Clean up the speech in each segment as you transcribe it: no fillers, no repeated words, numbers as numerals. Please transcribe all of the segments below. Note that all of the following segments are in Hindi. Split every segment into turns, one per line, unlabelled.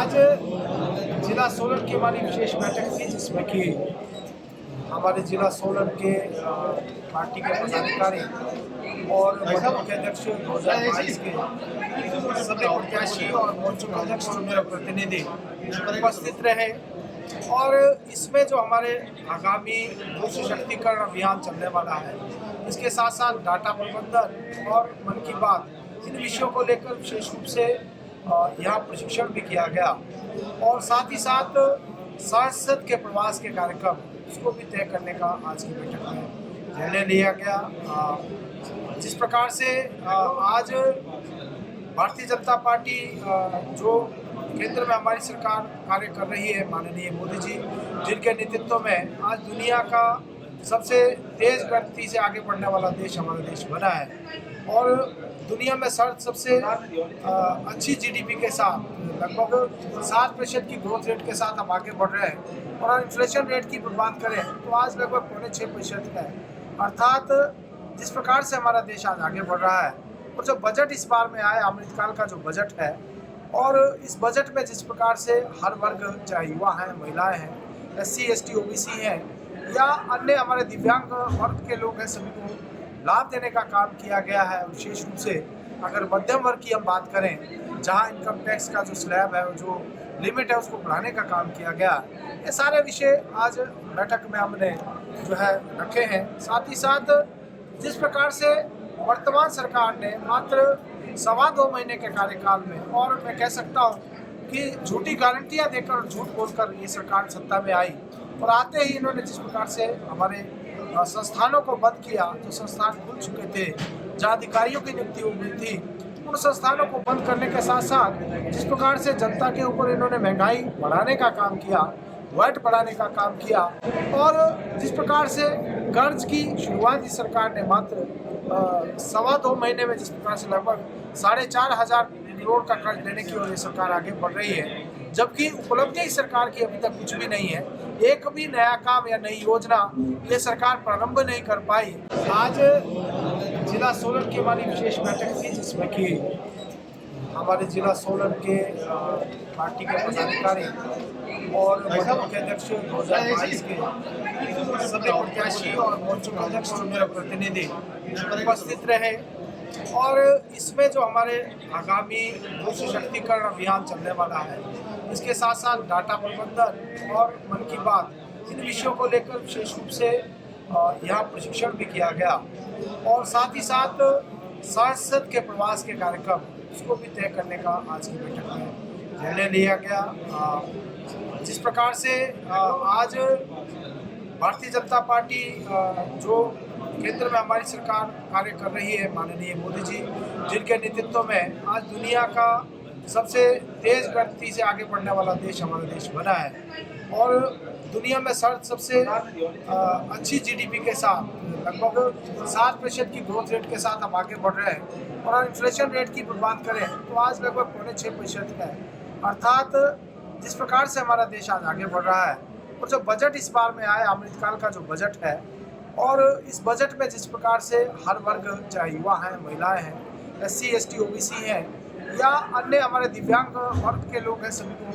आज जिला सोलन की हमारी विशेष बैठक थी जिसमें कि हमारे जिला सोलन के पार्टी के पदाधिकारी और मुख्य अध्यक्ष 2022 के सभी प्रत्याशी और मोर्चों के अध्यक्ष और मेरे प्रतिनिधि उपस्थित रहे। और इसमें जो हमारे आगामी भू सशक्तिकरण अभियान चलने वाला है, इसके साथ साथ डाटा प्रबंधन और मन की बात, इन विषयों को लेकर विशेष रूप से यहाँ प्रशिक्षण भी किया गया। और साथ ही साथ सांसद के प्रवास के कार्यक्रम उसको भी तय करने का आज की बैठक में निर्णय लिया गया। जिस प्रकार से आज भारतीय जनता पार्टी जो केंद्र में हमारी सरकार कार्य कर रही है, माननीय मोदी जी जिनके नेतृत्व में आज दुनिया का सबसे तेज गति से आगे बढ़ने वाला देश हमारा देश बना है और दुनिया में सबसे अच्छी जीडीपी के साथ लगभग 7% की ग्रोथ रेट के साथ हम आगे बढ़ रहे हैं। और इन्फ्लेशन रेट की बात करें तो आज लगभग 6.5% है। अर्थात जिस प्रकार से हमारा देश आज आगे बढ़ रहा है और जो बजट इस बार में आया, अमृतकाल का जो बजट है, और इस बजट में जिस प्रकार से हर वर्ग, चाहे युवा हैं, महिलाएं हैं, SC ST OBC हैं या अन्य हमारे दिव्यांग वर्ग के लोग हैं, सभी को लाभ देने का काम किया गया है। विशेष रूप से अगर मध्यम वर्ग की हम बात करें, जहां इनकम टैक्स का जो स्लैब है, जो लिमिट है, उसको बढ़ाने का काम किया गया। ये सारे विषय आज बैठक में हमने जो है रखे हैं। साथ ही साथ जिस प्रकार से वर्तमान सरकार ने मात्र 2.25 महीने के कार्यकाल में, और मैं कह सकता हूँ कि झूठी गारंटियाँ देकर और झूठ बोलकर ये सरकार सत्ता में आई, और आते ही इन्होंने जिस प्रकार से हमारे संस्थानों को बंद किया, जो संस्थान खुल चुके थे, जहाँ अधिकारियों की नियुक्ति हो गई थी, उन संस्थानों को बंद करने के साथ साथ जिस प्रकार से जनता के ऊपर इन्होंने महंगाई बढ़ाने का काम किया, वैट बढ़ाने का काम किया, और जिस प्रकार से कर्ज की शुरुआत इस सरकार ने मात्र 2.25 महीने में जिस प्रकार से लगभग 4,500 करोड़ का कर्ज लेने की ओर ये सरकार आगे बढ़ रही है, जबकि उपलब्धि इस सरकार की अभी तक कुछ भी नहीं है। एक भी नया काम या नई योजना ये सरकार प्रारंभ नहीं कर पाई। आज जिला सोलन की हमारी विशेष बैठक थी जिसमें कि हमारे जिला सोलन के पार्टी के पदाधिकारी और मुख्य अध्यक्ष 2022 के सभी प्रत्याशी और मोर्चों के अध्यक्ष और मेरे प्रतिनिधि उपस्थित रहे। और इसमें जो हमारे आगामी भू सशक्तिकरण अभियान चलने वाला है, इसके साथ साथ डाटा प्रबंधन और मन की बात, इन विषयों को लेकर विशेष रूप से यहाँ प्रशिक्षण भी किया गया। और साथ ही साथ सांसद के प्रवास के कार्यक्रम उसको भी तय करने का आज की बैठक में निर्णय लिया गया। जिस प्रकार से आज भारतीय जनता पार्टी जो केंद्र में हमारी सरकार कार्य कर रही है, माननीय मोदी जी जिनके नेतृत्व में आज दुनिया का सबसे तेज गति से आगे बढ़ने वाला देश हमारा देश बना है और दुनिया में सबसे अच्छी जीडीपी के साथ लगभग 7% की ग्रोथ रेट के साथ हम आगे बढ़ रहे हैं। और इन्फ्लेशन रेट की बात करें तो आज लगभग 6.5% है। अर्थात जिस प्रकार से हमारा देश आज आगे बढ़ रहा है और जो बजट इस बार में आया, अमृतकाल का जो बजट है, और इस बजट में जिस प्रकार से हर वर्ग, चाहे युवा हैं, महिलाएं हैं, SC ST OBC हैं या अन्य हमारे दिव्यांग वर्ग के लोग हैं, सभी को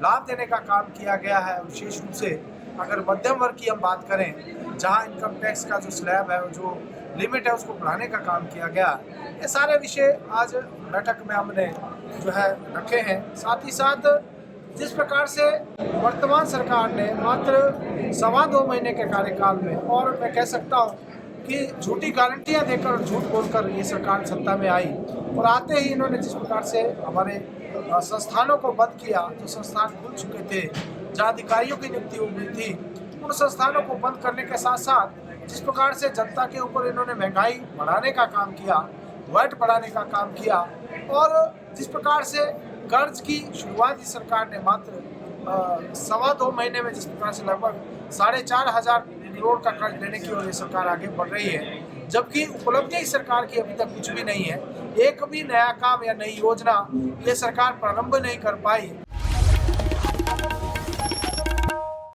लाभ देने का काम किया गया है। विशेष रूप से अगर मध्यम वर्ग की हम बात करें, जहां इनकम टैक्स का जो स्लैब है, जो लिमिट है, उसको बढ़ाने का काम किया गया। ये सारे विषय आज बैठक में हमने जो है रखे हैं। साथ ही साथ जिस प्रकार से वर्तमान सरकार ने मात्र 2.25 महीने के कार्यकाल में, और मैं कह सकता हूँ कि झूठी गारंटियाँ देकर और झूठ बोलकर ये सरकार सत्ता में आई, और आते ही इन्होंने जिस प्रकार से हमारे संस्थानों को बंद किया, जो संस्थान खुल चुके थे, जहाँ अधिकारियों की नियुक्ति हो गई थी, उन संस्थानों को बंद करने के साथ साथ जिस प्रकार से जनता के ऊपर इन्होंने महंगाई बढ़ाने का काम किया, वैट बढ़ाने का काम किया, और जिस प्रकार से कर्ज की शुरुआत इस सरकार ने मात्र 2.25 महीने में जिस प्रकार से लगभग 4,500 करोड़ का कर्ज लेने की ओर ये सरकार आगे बढ़ रही है, जबकि उपलब्धि इस सरकार की अभी तक कुछ भी नहीं है। एक भी नया काम या नई योजना ये सरकार प्रारंभ नहीं कर पाई।